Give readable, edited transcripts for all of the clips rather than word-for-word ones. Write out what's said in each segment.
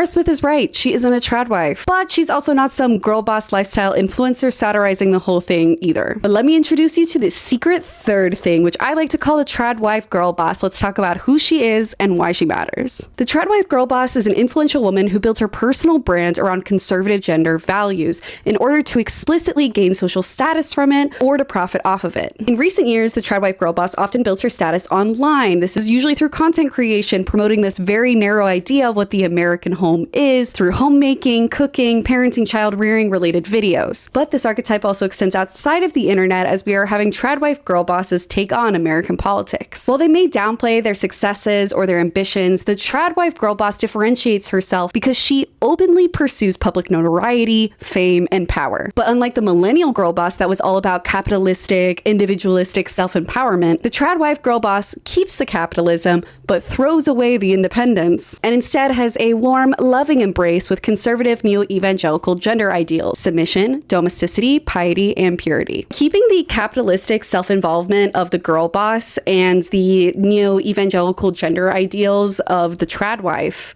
Nara Smith is right. She isn't a tradwife, but she's also not some girl boss lifestyle influencer satirizing the whole thing either. But let me introduce you to this secret third thing, which I like to call the tradwife girl boss. Let's talk about who she is and why she matters. The tradwife girl boss is an influential woman who built her personal brand around conservative gender values in order to explicitly gain social status from it or to profit off of it. In recent years, the tradwife girl boss often builds her status online. This is usually through content creation, promoting this very narrow idea of what the American home is through homemaking, cooking, parenting, child rearing related videos. But this archetype also extends outside of the internet, as we are having tradwife girl bosses take on American politics. While they may downplay their successes or their ambitions, the tradwife girl boss differentiates herself because she openly pursues public notoriety, fame, and power. But unlike the millennial girl boss that was all about capitalistic, individualistic self-empowerment, the tradwife girl boss keeps the capitalism but throws away the independence, and instead has a warm, loving embrace with conservative neo-evangelical gender ideals: submission, domesticity, piety, and purity. Keeping the capitalistic self-involvement of the girl boss and the neo-evangelical gender ideals of the tradwife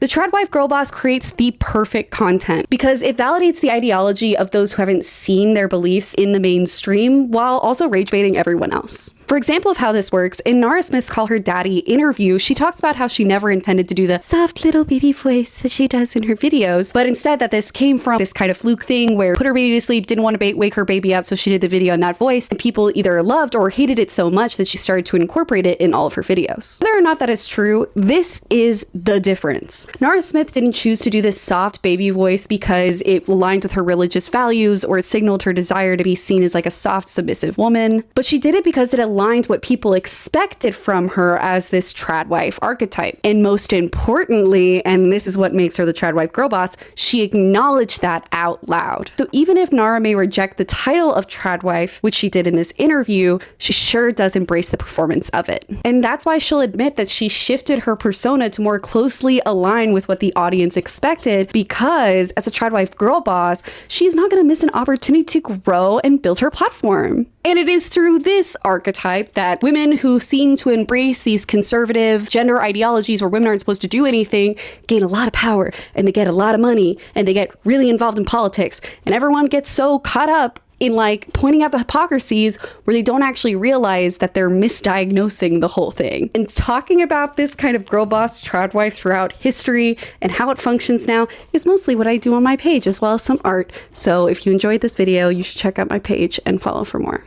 girl boss creates the perfect content because it validates the ideology of those who haven't seen their beliefs in the mainstream while also rage baiting everyone else. For example of how this works, in Nara Smith's Call Her Daddy interview, she talks about how she never intended to do the soft little baby voice that she does in her videos, but instead that this came from this kind of fluke thing where put her baby to sleep, didn't want to wake her baby up, so she did the video in that voice, and people either loved or hated it so much that she started to incorporate it in all of her videos. Whether or not that is true, this is the difference. Nara Smith didn't choose to do this soft baby voice because it aligned with her religious values or it signaled her desire to be seen as like a soft, submissive woman, but she did it because it aligned what people expected from her as this tradwife archetype. And most importantly, and this is what makes her the tradwife girl boss, she acknowledged that out loud. So even if Nara may reject the title of tradwife, which she did in this interview, she sure does embrace the performance of it. And that's why she'll admit that she shifted her persona to more closely align with what the audience expected, because as a tradwife girl boss, she's not going to miss an opportunity to grow and build her platform. And it is through this archetype that women who seem to embrace these conservative gender ideologies where women aren't supposed to do anything gain a lot of power, and they get a lot of money, and they get really involved in politics, and everyone gets so caught up in like pointing out the hypocrisies where they don't actually realize that they're misdiagnosing the whole thing. And talking about this kind of girl boss tradwife throughout history and how it functions now is mostly what I do on my page, as well as some art. So if you enjoyed this video, you should check out my page and follow for more.